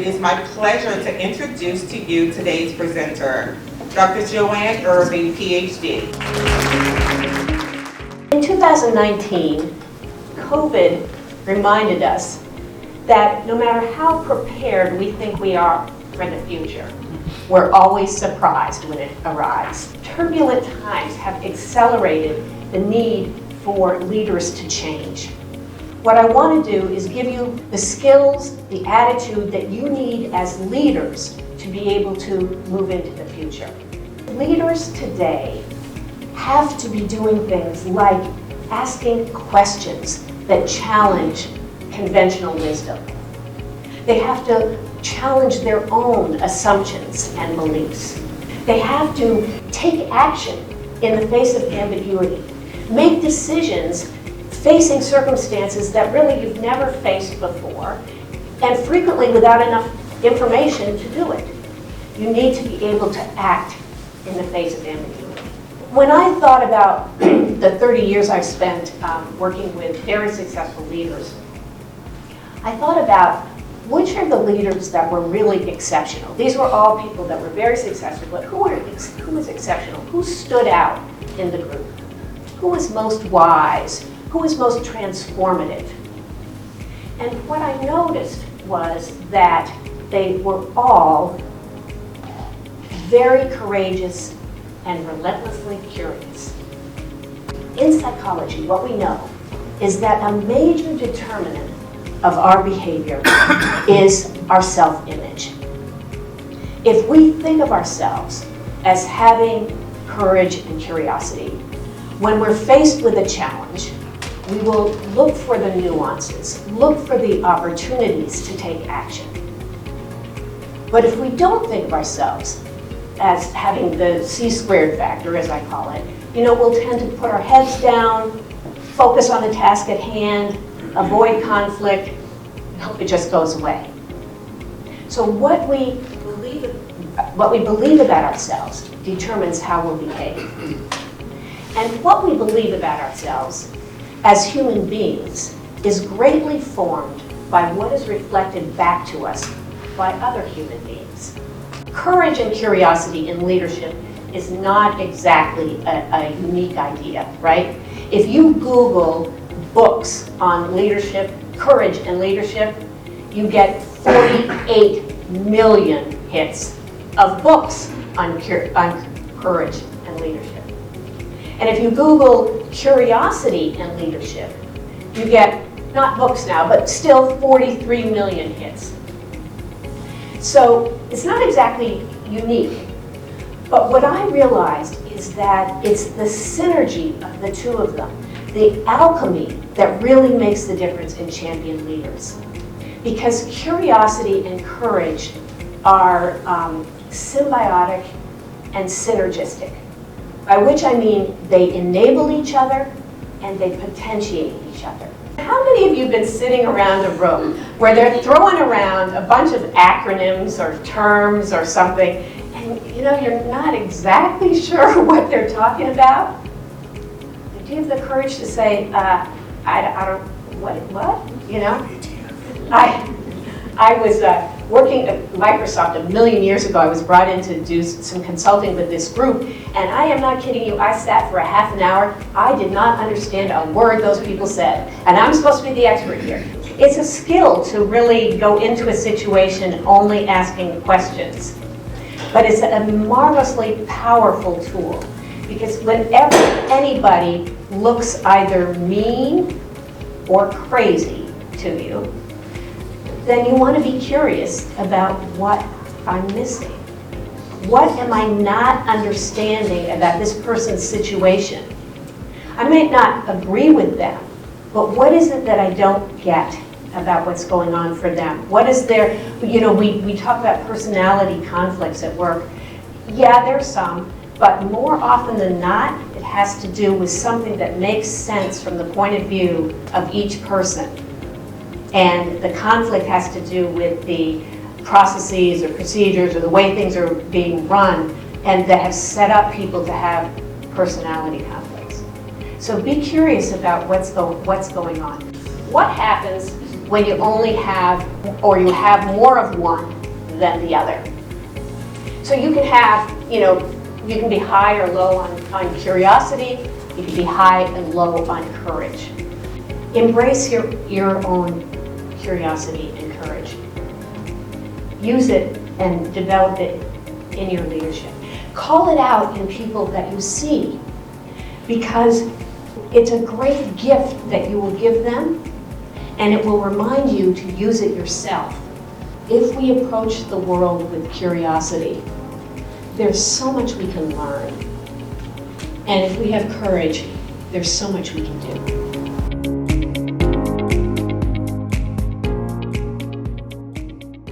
it is my pleasure to introduce to you today's presenter, Dr. Joanne.Irving, PhD. In 2019, COVID reminded us that no matter how prepared we think we are for the future, we're always surprised when it arrives. Turbulent times have accelerated the need for leaders to change. What I want to do is give you the skills, the attitude that you need as leaders to be able to move into the future. Leaders today have to be doing things like asking questions that challenge conventional wisdom. They have to challenge their own assumptions and beliefs. They have to take action in the face of ambiguity, make decisions facing circumstances that really you've never faced before, and frequently without enough information to do it. You need to be able to act in the face of ambiguity. When I thought about the 30 years I've spent working with very successful leaders, I thought about which are the leaders that were really exceptional. These were all people that were very successful, but who was exceptional? Who stood out in the group? Who was most wise? Who was most transformative? And what I noticed was that they were all very courageous and relentlessly curious. In psychology, what we know is that a major determinant of our behavior is our self-image. If we think of ourselves as having courage and curiosity, when we're faced with a challenge, we will look for the nuances, look for the opportunities to take action. But if we don't think of ourselves as having the C-squared factor, as I call it, we'll tend to put our heads down, focus on the task at hand, avoid conflict, and hope it just goes away. So what we believe about ourselves determines how we'll behave. And what we believe about ourselves as human beings is greatly formed by what is reflected back to us by other human beings. Courage and curiosity in leadership is not exactly a unique idea, right? If you Google books on leadership, courage and leadership, you get 48 million hits of books on courage and leadership. And if you Google curiosity and leadership, you get, not books now, but still 43 million hits. So it's not exactly unique, but what I realized is that it's the synergy of the two of them, the alchemy, that really makes the difference in champion leaders. Because curiosity and courage are symbiotic and synergistic, by which I mean they enable each other and they potentiate each other. How many of you have been sitting around a room where they're throwing around a bunch of acronyms or terms or something, and you're not exactly sure what they're talking about? Do you have the courage to say, I don't, what? I was working at Microsoft a million years ago. I was brought in to do some consulting with this group, and I am not kidding you, I sat for a half an hour. I did not understand a word those people said, and I'm supposed to be the expert here. It's a skill to really go into a situation only asking questions, but it's a marvelously powerful tool, because whenever anybody looks either mean or crazy to you, then you want to be curious about what I'm missing. What am I not understanding about this person's situation? I may not agree with them, but what is it that I don't get about what's going on for them? What is their, we talk about personality conflicts at work. Yeah, there's some, but more often than not, it has to do with something that makes sense from the point of view of each person. And the conflict has to do with the processes or procedures or the way things are being run, and that have set up people to have personality conflicts. So be curious about what's going on. What happens when you only have, or you have more of one than the other. So you can have, you can be high or low on curiosity, you can be high and low on courage. Embrace your own curiosity and courage. Use it and develop it in your leadership. Call it out in people that you see, because it's a great gift that you will give them, and it will remind you to use it yourself. If we approach the world with curiosity, there's so much we can learn. And if we have courage, there's so much we can do.